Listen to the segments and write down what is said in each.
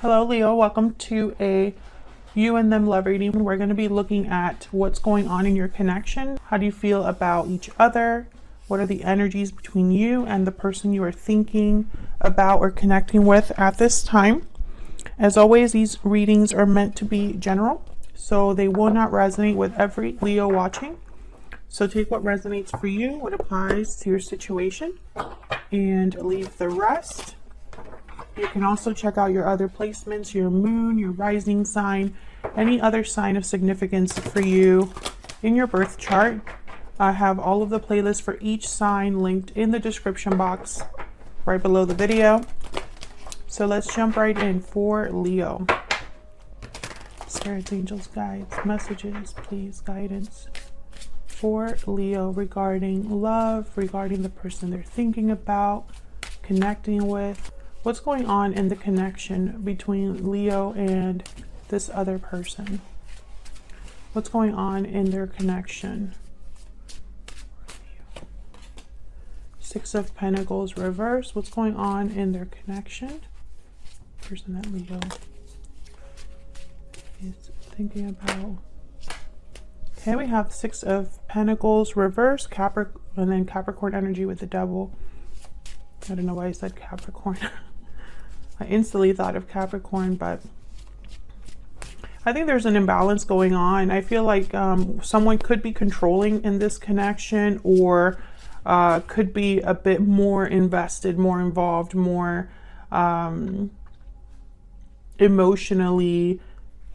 Hello, Leo. Welcome to a you and them love reading. We're going to be looking at what's going on in your connection. How do you feel about each other? What are the energies between you and the person you are thinking about or connecting with at this time? As always, these readings are meant to be general, so they will not resonate with every Leo watching. So take what resonates for you, what applies to your situation, and leave the rest. You can also check out your other placements, your moon, your rising sign, any other sign of significance for you in your birth chart. I have all of the playlists for each sign linked in the description box right below the video. So let's jump right in for Leo. Spirits, angels, guides, messages, please, guidance for Leo regarding love, regarding the person they're thinking about, connecting with. What's going on in the connection between Leo and this other person? What's going on in their connection? Six of Pentacles reverse. What's going on in their connection? Person that Leo is thinking about. Okay, we have Six of Pentacles reverse, Capricorn, and then Capricorn energy with the Devil. I don't know why I said Capricorn. I instantly thought of Capricorn, but I think there's an imbalance going on. I feel like someone could be controlling in this connection, or could be a bit more invested, more involved, more emotionally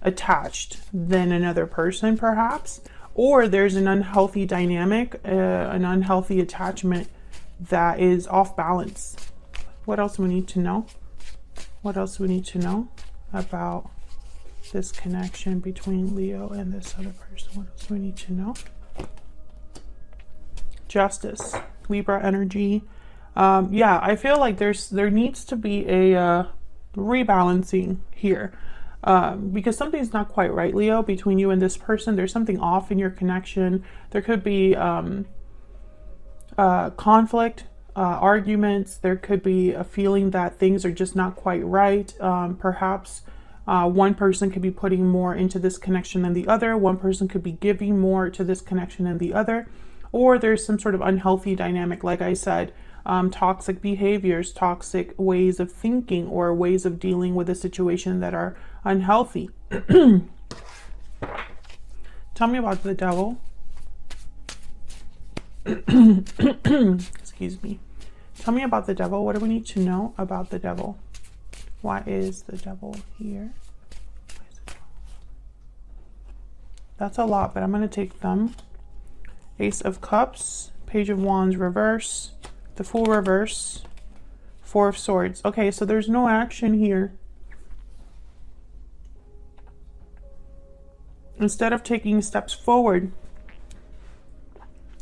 attached than another person, perhaps. Or there's an unhealthy dynamic, an unhealthy attachment that is off balance. What else do we need to know? What else do we need to know about this connection between Leo and this other person? What else do we need to know? Justice, Libra energy. Yeah, I feel like there needs to be a rebalancing here, because something's not quite right, Leo, between you and this person. There's something off in your connection. There could be conflict, arguments. There could be a feeling that things are just not quite right. Perhaps one person could be putting more into this connection than the other. One person could be giving more to this connection than the other. Or there's some sort of unhealthy dynamic, like I said, toxic behaviors, toxic ways of thinking, or ways of dealing with a situation that are unhealthy. Tell me about the Devil. Excuse me. Tell me about the Devil. What do we need to know about the Devil? Why is the Devil here? That's a lot, but I'm going to take them. Ace of Cups, Page of Wands reverse, the Fool reverse, Four of Swords. Okay, so there's no action here. Instead of taking steps forward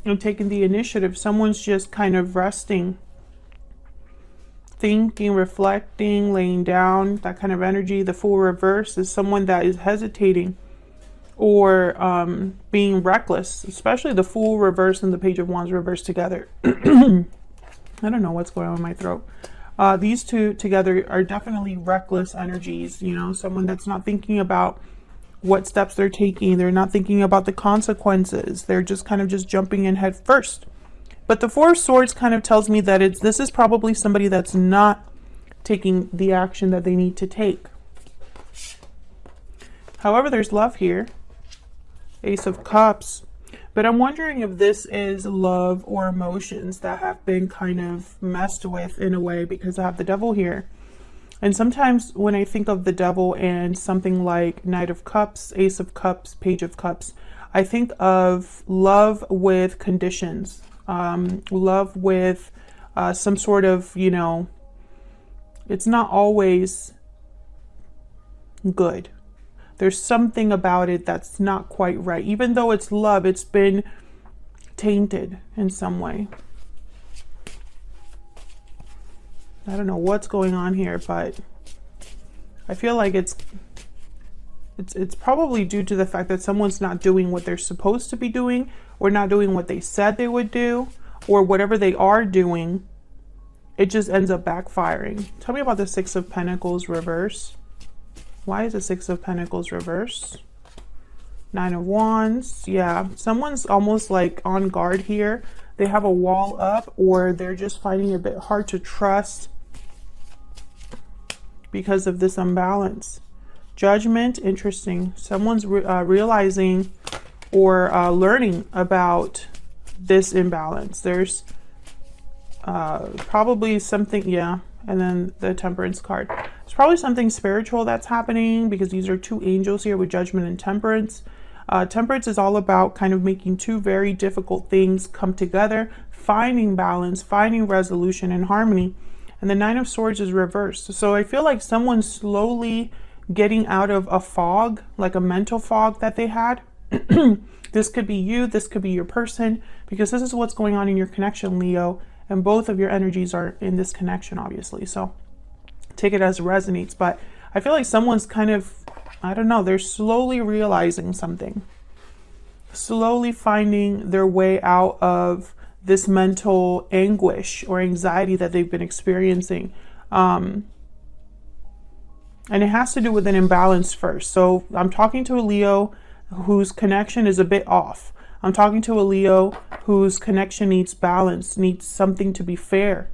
and taking the initiative, someone's just kind of resting, thinking, reflecting, laying down, that kind of energy. The Fool reverse is someone that is hesitating or being reckless, especially the Fool reverse and the Page of Wands reverse together. I don't know what's going on in my throat. These two together are definitely reckless energies, you know, someone that's not thinking about what steps they're taking. They're not thinking about the consequences. They're just kind of just jumping in head first. But the Four of Swords kind of tells me that this is probably somebody that's not taking the action that they need to take. However, there's love here. Ace of Cups. But I'm wondering if this is love or emotions that have been kind of messed with in a way, because I have the Devil here. And sometimes when I think of the Devil and something like Knight of Cups, Ace of Cups, Page of Cups, I think of love with conditions, love with some sort of, you know, it's not always good. There's something about it that's not quite right. Even though it's love, it's been tainted in some way. I don't know what's going on here, but I feel like it's probably due to the fact that someone's not doing what they're supposed to be doing, or not doing what they said they would do, or whatever they are doing, it just ends up backfiring. Tell me about the Six of Pentacles reverse. Why is the Six of Pentacles reversed? Nine of Wands. Yeah, someone's almost like on guard here. They have a wall up, or they're just finding it a bit hard to trust because of this imbalance. Judgment, interesting. Someone's realizing or learning about this imbalance. There's probably something, yeah. And then the Temperance card. It's probably something spiritual that's happening, because these are two angels here with Judgment and Temperance. Temperance is all about kind of making two very difficult things come together, finding balance, finding resolution and harmony. And the Nine of Swords is reversed. So I feel like someone's slowly getting out of a fog, like a mental fog that they had. This could be you, this could be your person, because this is what's going on in your connection, Leo. And both of your energies are in this connection, obviously. So take it as it resonates. But I feel like someone's kind of, I don't know, they're slowly realizing something. Slowly finding their way out of this mental anguish or anxiety that they've been experiencing. And it has to do with an imbalance first. So I'm talking to a Leo whose connection is a bit off. I'm talking to a Leo whose connection needs balance, needs something to be fair.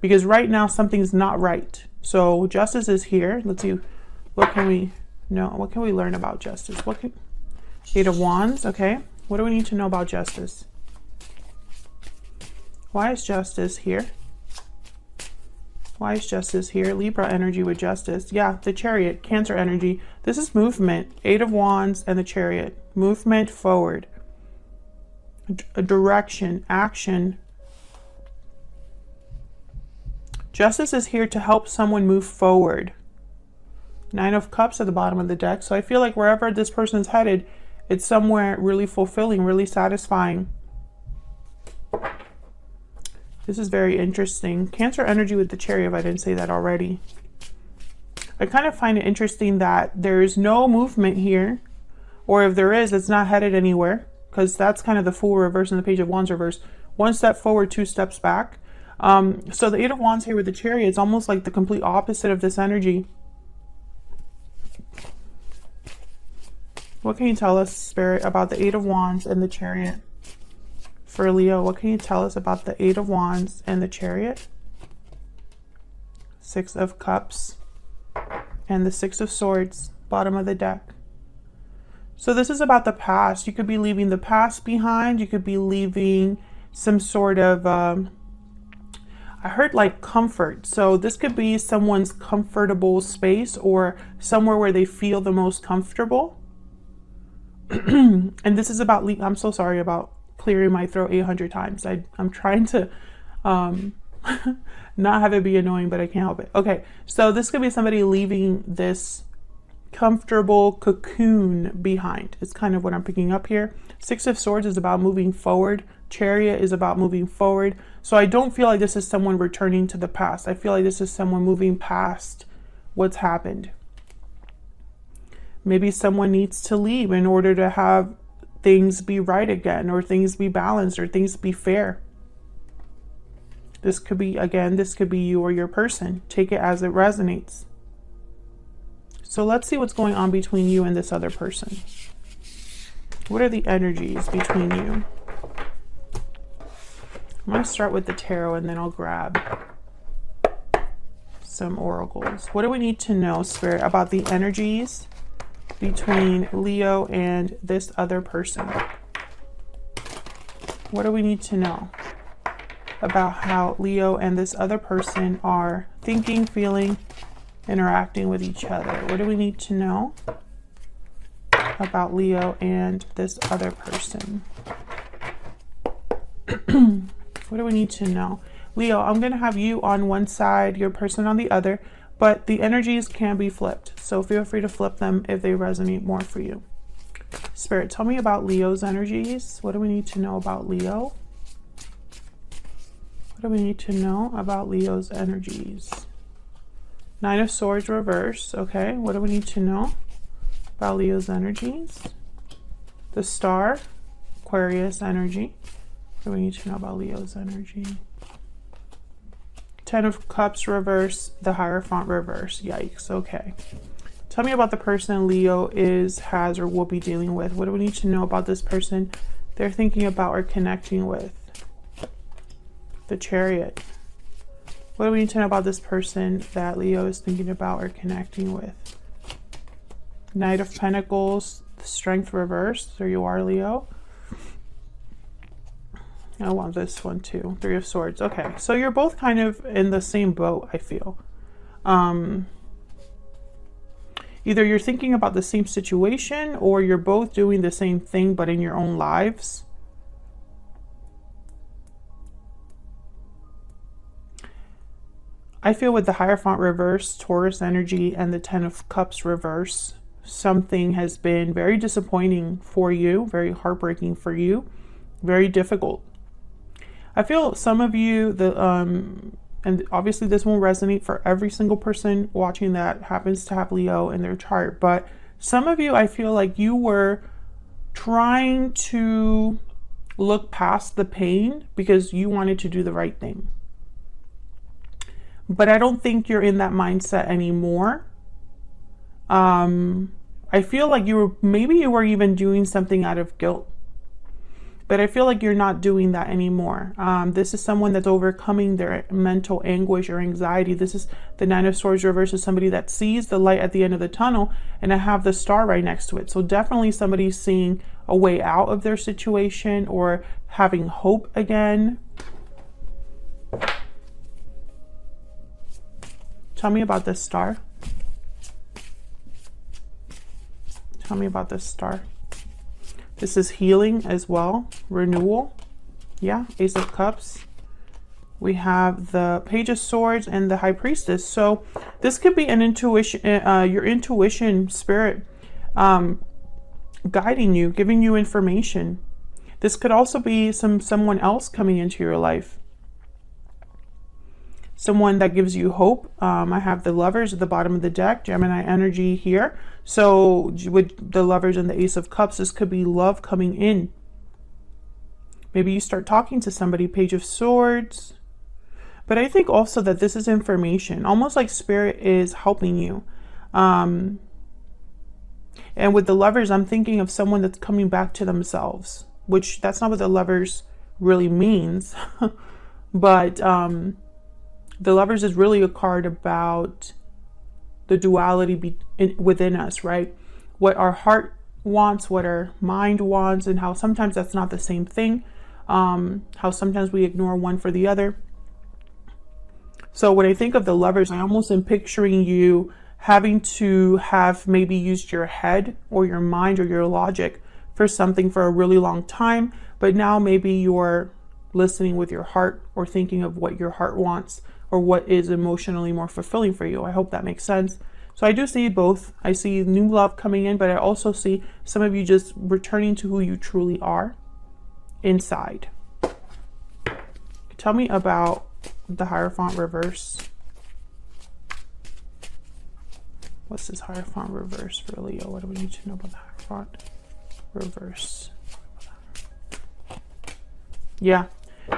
Because right now something's not right. So Justice is here. Let's see, what can we know? What can we learn about Justice? Eight of Wands, okay. What do we need to know about Justice? Why is Justice here? Why is Justice here? Libra energy with Justice. Yeah, the Chariot, Cancer energy. This is movement. Eight of Wands and the Chariot. Movement forward. A direction, action. Justice is here to help someone move forward. Nine of Cups at the bottom of the deck. So I feel like wherever this person's headed, it's somewhere really fulfilling, really satisfying. This is very interesting. Cancer energy with the Chariot, if I didn't say that already. I kind of find it interesting that there's no movement here, or if there is, it's not headed anywhere, because that's kind of the Fool reverse and the Page of Wands reverse. One step forward, two steps back. So the Eight of Wands here with the Chariot is almost like the complete opposite of this energy. What can you tell us, Spirit, about the Eight of Wands and the Chariot? For Leo, what can you tell us about the Eight of Wands and the Chariot? Six of Cups and the Six of Swords, bottom of the deck. So this is about the past. You could be leaving the past behind. You could be leaving some sort of, I heard like comfort. So this could be someone's comfortable space, or somewhere where they feel the most comfortable. And this is about, I'm so sorry about clearing my throat 800 times. I'm trying to not have it be annoying, but I can't help it. Okay, so this could be somebody leaving this comfortable cocoon behind. It's kind of what I'm picking up here. Six of Swords is about moving forward. Chariot is about moving forward. So I don't feel like this is someone returning to the past. I feel like this is someone moving past what's happened. Maybe someone needs to leave in order to have things be right again, or things be balanced, or things be fair. This could be, again, this could be you or your person. Take it as it resonates. So let's see what's going on between you and this other person. What are the energies between you? I'm going to start with the tarot, and then I'll grab some oracles. What do we need to know, Spirit, about the energies between Leo and this other person? What do we need to know about how Leo and this other person are thinking, feeling, interacting with each other? What do we need to know about Leo and this other person? What do we need to know? Leo, I'm going to have you on one side, your person on the other, but the energies can be flipped. So feel free to flip them if they resonate more for you. Spirit, tell me about Leo's energies. What do we need to know about Leo? What do we need to know about Leo's energies? Nine of Swords reverse. Okay, what do we need to know about Leo's energies? The Star, Aquarius energy. What do we need to know about Leo's energy? Ten of Cups reverse, the Hierophant reverse. Yikes, okay. Tell me about the person Leo has, or will be dealing with. What do we need to know about this person they're thinking about or connecting with? The Chariot. What do we need to know about this person that Leo is thinking about or connecting with? Knight of Pentacles, Strength reversed. There you are, Leo. I want this one too. Three of Swords. Okay, so you're both kind of in the same boat, I feel. Either you're thinking about the same situation, or you're both doing the same thing but in your own lives. I feel with the Hierophant reverse, Taurus energy, and the Ten of Cups reverse, something has been very disappointing for you, very heartbreaking for you, very difficult. I feel some of you, and obviously this won't resonate for every single person watching that happens to have Leo in their chart, but some of you, I feel like you were trying to look past the pain because you wanted to do the right thing. But I don't think you're in that mindset anymore. I feel like maybe you were even doing something out of guilt. But I feel like you're not doing that anymore. This is someone that's overcoming their mental anguish or anxiety. This is the Nine of Swords reverse, is somebody that sees the light at the end of the tunnel, and I have the star right next to it. So definitely somebody seeing a way out of their situation or having hope again. Tell me about this star. Tell me about this star. This is healing as well, renewal. Yeah, Ace of Cups. We have the Page of Swords and the High Priestess. So this could be an intuition, your intuition spirit guiding you, giving you information. This could also be someone else coming into your life. Someone that gives you hope. I have the Lovers at the bottom of the deck, Gemini energy here. So with the Lovers and the Ace of Cups, this could be love coming in. Maybe you start talking to somebody, Page of Swords. But I think also that this is information, almost like Spirit is helping you. And with the Lovers, I'm thinking of someone that's coming back to themselves, which that's not what the Lovers really means. But the Lovers is really a card about the duality within us, right? What our heart wants, what our mind wants, and how sometimes that's not the same thing. How sometimes we ignore one for the other. So when I think of the Lovers, I almost am picturing you having to have maybe used your head or your mind or your logic for something for a really long time, but now maybe you're listening with your heart or thinking of what your heart wants or what is emotionally more fulfilling for you. I hope that makes sense. So I do see both. I see new love coming in, but I also see some of you just returning to who you truly are inside. Tell me about the Hierophant reverse. What's this Hierophant reverse for Leo? What do we need to know about the Hierophant reverse? Yeah.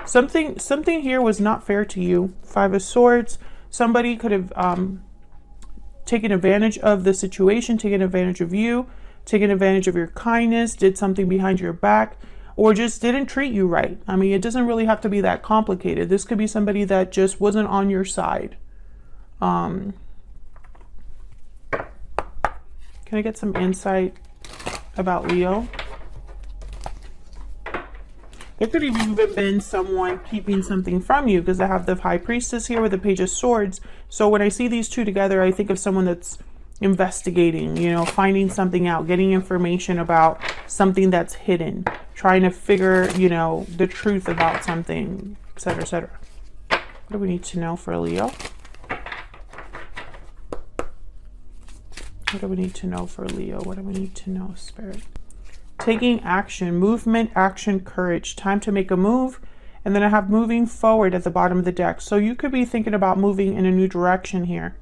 Something here was not fair to you. Five of Swords. Somebody could have taken advantage of the situation, taken advantage of you, taken advantage of your kindness, did something behind your back, or just didn't treat you right. I mean, it doesn't really have to be that complicated. This could be somebody that just wasn't on your side. Can I get some insight about Leo? There could have even been someone keeping something from you, because I have the High Priestess here with the Page of Swords. So when I see these two together, I think of someone that's investigating, you know, finding something out, getting information about something that's hidden, trying to figure, you know, the truth about something, etc., etc. What do we need to know for Leo? What do we need to know for Leo? What do we need to know, Spirit? Taking action, movement, action, courage. Time to make a move. And then I have moving forward at the bottom of the deck. So you could be thinking about moving in a new direction here,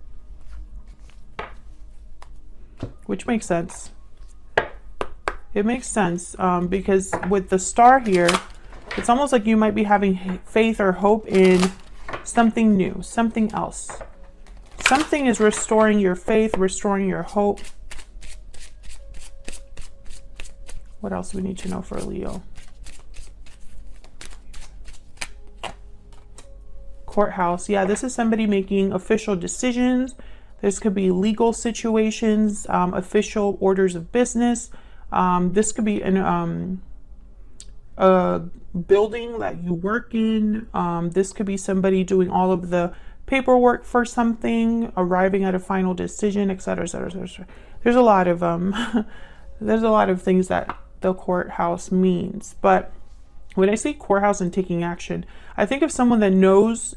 which makes sense. It makes sense because with the star here, it's almost like you might be having faith or hope in something new, something else, Something is restoring your faith, restoring your hope. What else do we need to know for Leo? Courthouse. Yeah, this is somebody making official decisions. This could be legal situations, official orders of business. This could be a building that you work in. This could be somebody doing all of the paperwork for something, arriving at a final decision, etc., etc., etc. There's a lot of there's a lot of things that the courthouse means. But when I say courthouse and taking action, I think of someone that knows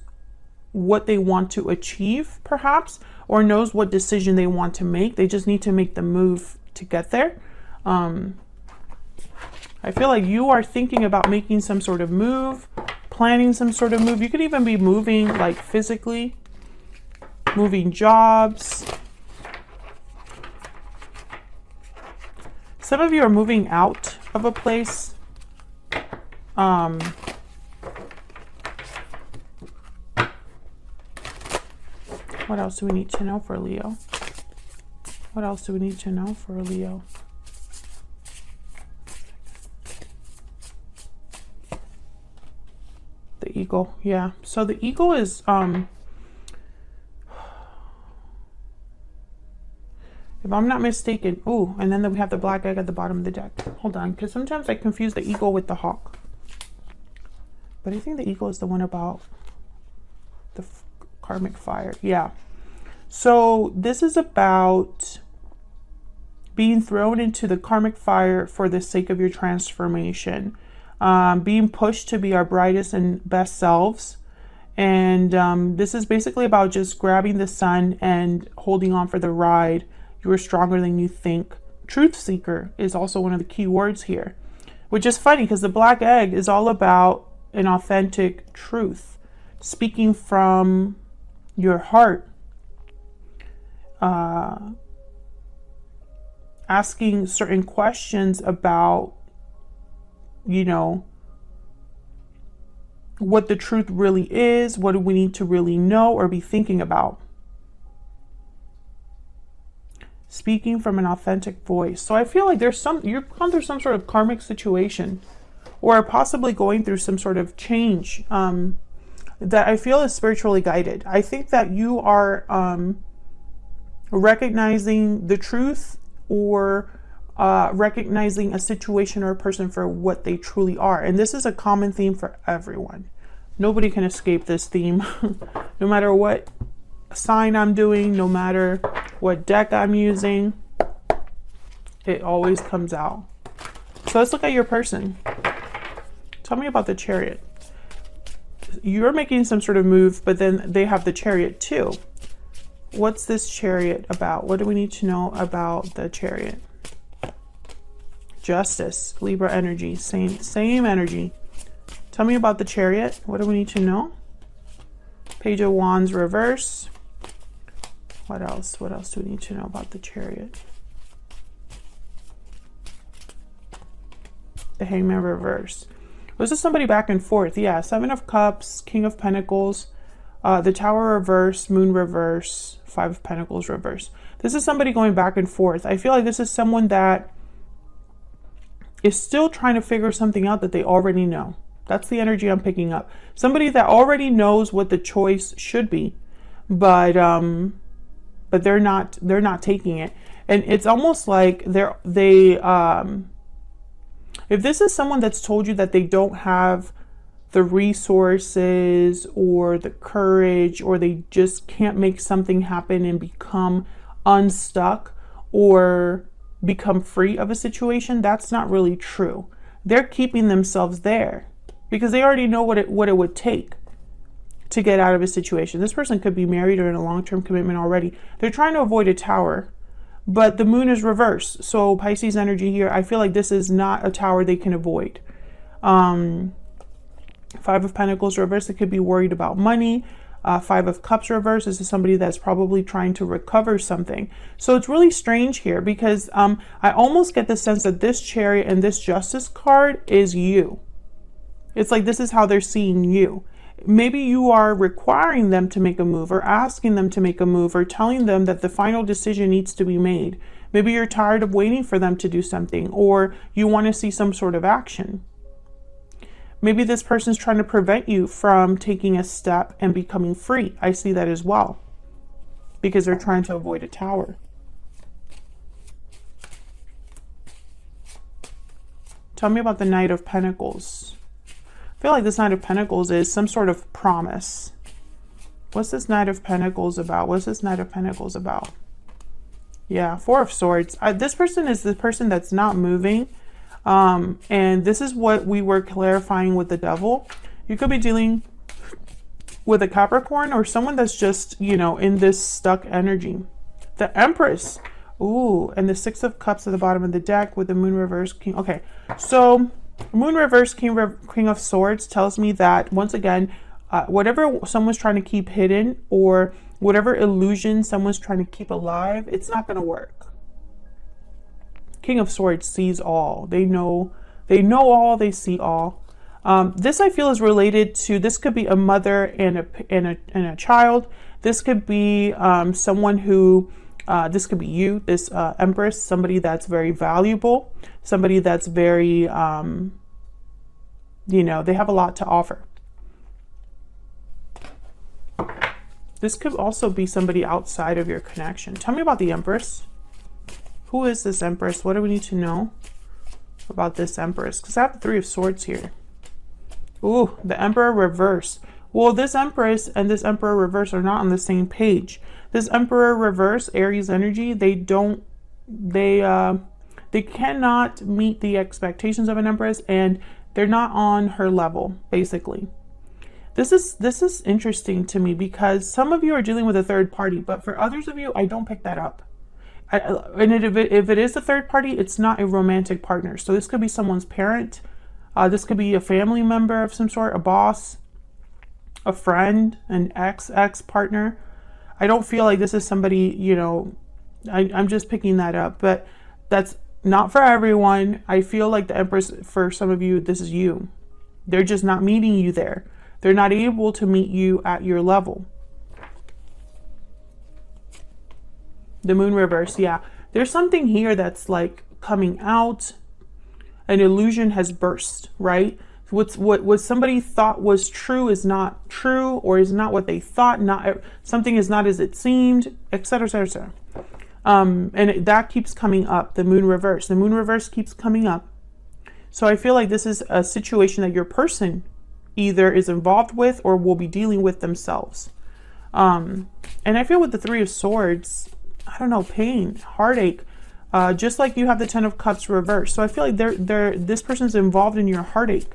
what they want to achieve, perhaps, or knows what decision they want to make. They just need to make the move to get there. I feel like you are thinking about making some sort of move, planning some sort of move. You could even be moving, like physically, moving jobs. Some of you are moving out of a place. What else do we need to know for Leo? What else do we need to know for Leo? The eagle. Yeah. So the eagle is if I'm not mistaken. Oh, and then we have the black egg at the bottom of the deck. Hold on, because sometimes I confuse the eagle with the hawk. But I think the eagle is the one about the karmic fire. Yeah. So this is about being thrown into the karmic fire for the sake of your transformation. Being pushed to be our brightest and best selves. And this is basically about just grabbing the sun and holding on for the ride. You are stronger than you think. Truth seeker is also one of the key words here, which is funny because the black egg is all about an authentic truth, speaking from your heart, asking certain questions about, you know, what the truth really is. What do we need to really know or be thinking about? Speaking from an authentic voice. So I feel like you've gone through some sort of karmic situation, or possibly going through some sort of change that I feel is spiritually guided. I think that you are recognizing the truth, or recognizing a situation or a person for what they truly are. And this is a common theme for everyone. Nobody can escape this theme. No matter what sign I'm doing, no matter what deck I'm using, it always comes out. So let's look at your person. Tell me about the Chariot. You're making some sort of move, but then they have the Chariot too. What's this Chariot about? What do we need to know about the Chariot? Justice, Libra energy, same energy. Tell me about the Chariot. What do we need to know? Page of Wands reverse. What else? What else do we need to know about the Chariot? The Hangman reverse. Was this somebody back and forth? Yeah, Seven of Cups, King of Pentacles, the Tower reverse, Moon reverse, Five of Pentacles reverse. This is somebody going back and forth. I feel like this is someone that is still trying to figure something out that they already know. That's the energy I'm picking up. Somebody that already knows what the choice should be, but they're not taking it. And it's almost like if this is someone that's told you that they don't have the resources or the courage, or they just can't make something happen and become unstuck or become free of a situation, that's not really true. They're keeping themselves there because they already know what it would take to get out of a situation. This person could be married or in a long-term commitment already. They're trying to avoid a tower, but the moon is reversed. So Pisces energy here, I feel like this is not a tower they can avoid. Five of Pentacles reverse, they could be worried about money. Five of Cups reverse, this is somebody that's probably trying to recover something. So it's really strange here because I almost get the sense that this Chariot and this Justice card is you. It's like this is how they're seeing you. maybe you are requiring them to make a move, or asking them to make a move, or telling them that the final decision needs to be made. Maybe you're tired of waiting for them to do something, or you want to see some sort of action. Maybe this person's trying to prevent you from taking a step and becoming free. I see that as well, because they're trying to avoid a tower. Tell me about the Knight of Pentacles. I feel like this Knight of Pentacles is some sort of promise. What's this Knight of Pentacles about? What's this Knight of Pentacles about? Yeah, Four of Swords. This person is the person that's not moving. And this is what we were clarifying with the Devil. You could be dealing with a Capricorn, or someone that's just, you know, in this stuck energy. The Empress. Ooh, and the Six of Cups at the bottom of the deck with the Moon reverse, King. Okay, so Moon reverse, King of Swords tells me that, once again, whatever someone's trying to keep hidden, or whatever illusion someone's trying to keep alive, it's not going to work. King of Swords sees all. They know all, they see all. This, I feel, is related to, this could be a mother and a child. This could be someone who, this could be you, this Empress, somebody that's very valuable, somebody that's very, you know, they have a lot to offer. This could also be somebody outside of your connection. Tell me about the Empress. Who is this Empress? What do we need to know about this Empress? Because I have the Three of Swords here. Ooh, the Emperor reverse. Well, this Empress and this Emperor reverse are not on the same page. This Emperor reverse, Aries energy, they cannot meet the expectations of an Empress, and they're not on her level, basically. This is interesting to me, because some of you are dealing with a third party, but for others of you, I don't pick that up. And if it is a third party, it's not a romantic partner. So this could be someone's parent. This could be a family member of some sort, a boss, a friend, an ex partner. I don't feel like this is somebody, you know, I'm just picking that up, but that's not for everyone. I feel like the Empress, for some of you, this is you. They're just not meeting you there. They're not able to meet you at your level. The Moon reverse, yeah. There's something here that's like coming out. An illusion has burst, right? What somebody thought was true is not true, or is not what they thought. Something is not as it seemed, etc., etc., and that keeps coming up. The Moon reverse. The Moon reverse keeps coming up. So I feel like this is a situation that your person either is involved with or will be dealing with themselves. And I feel with the Three of Swords, I don't know, pain, heartache, just like you have the Ten of Cups reversed. So I feel like this person's involved in your heartache.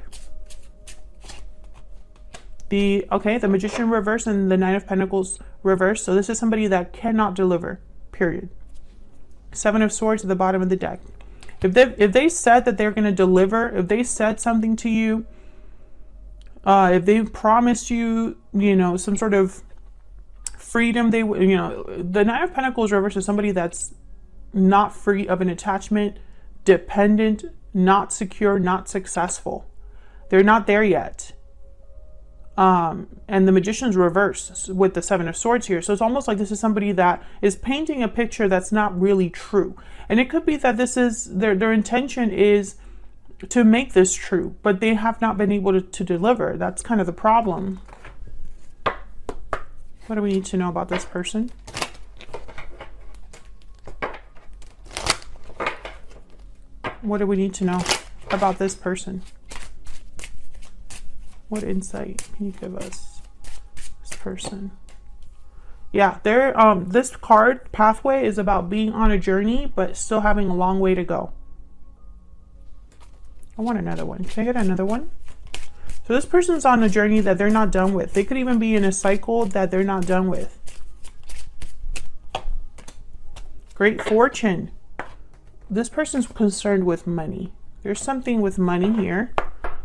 The Magician reverse and the Nine of Pentacles reverse. So this is somebody that cannot deliver, period. Seven of Swords at the bottom of the deck. If they said that they're going to deliver, if they said something to you, if they promised you, you know, some sort of freedom, the Nine of Pentacles reverse is somebody that's not free of an attachment, dependent, not secure, not successful. They're not there yet. And the Magician's reverse with the Seven of Swords here. So it's almost like this is somebody that is painting a picture that's not really true. And it could be that this is their intention is to make this true, but they have not been able to deliver. That's kind of the problem. What do we need to know about this person? What do we need to know about this person? What insight can you give us? This person. Yeah, this card, Pathway, is about being on a journey, but still having a long way to go. I want another one. Can I get another one? So this person's on a journey that they're not done with. They could even be in a cycle that they're not done with. Great Fortune. This person's concerned with money. There's something with money here.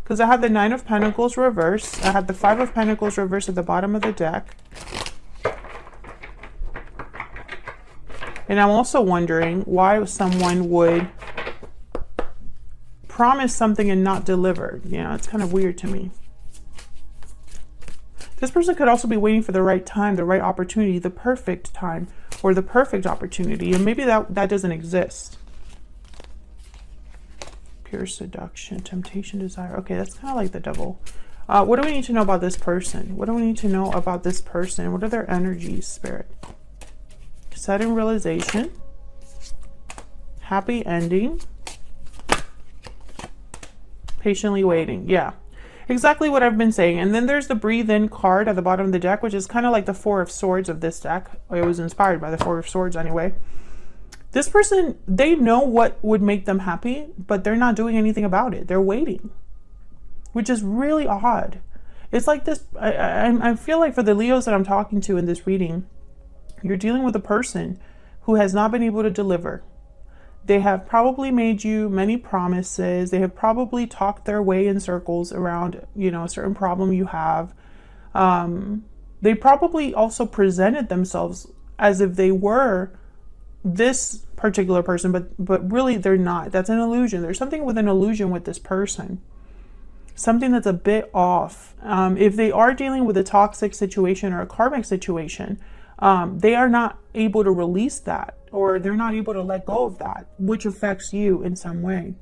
Because I have the Nine of Pentacles reverse. I have the Five of Pentacles reverse at the bottom of the deck. And I'm also wondering why someone would promise something and not deliver. Yeah, it's kind of weird to me. This person could also be waiting for the right time, the right opportunity, the perfect time, or the perfect opportunity. And maybe that doesn't exist. Pure seduction, temptation, desire. Okay, that's kind of like the devil. What do we need to know about this person? What do we need to know about this person? What are their energies, Spirit? Sudden realization. Happy ending. Patiently waiting. Yeah. Exactly what I've been saying. And then there's the breathe in card at the bottom of the deck, which is kind of like the Four of Swords of this deck. It was inspired by the Four of Swords anyway. This person, they know what would make them happy, but they're not doing anything about it. They're waiting, which is really odd. It's like this, I feel like for the Leos that I'm talking to in this reading, you're dealing with a person who has not been able to deliver. They have probably made you many promises. They have probably talked their way in circles around, you know, a certain problem you have. They probably also presented themselves as if they were this particular person, but really they're not. That's an illusion. There's something with an illusion with this person. Something that's a bit off. If they are dealing with a toxic situation or a karmic situation, they are not able to release that, or they're not able to let go of that, which affects you in some way.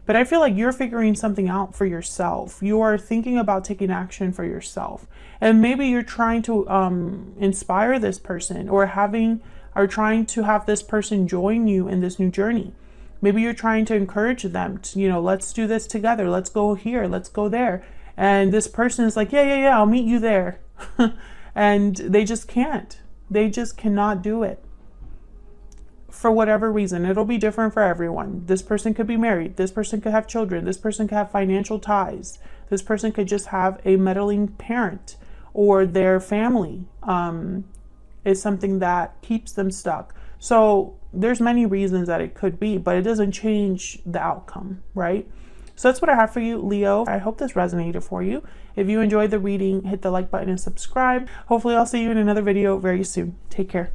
But I feel like you're figuring something out for yourself. You are thinking about taking action for yourself. And maybe you're trying to inspire this person, or trying to have this person join you in this new journey. Maybe you're trying to encourage them to, you know, let's do this together. Let's go here. Let's go there. And this person is like, yeah, I'll meet you there. And they just can't. They just cannot do it. For whatever reason, it'll be different for everyone. This person could be married. This person could have children. This person could have financial ties. This person could just have a meddling parent, or their family is something that keeps them stuck. So there's many reasons that it could be, but it doesn't change the outcome, right? So that's what I have for you, Leo. I hope this resonated for you. If you enjoyed the reading, hit the like button and subscribe. Hopefully I'll see you in another video very soon. Take care.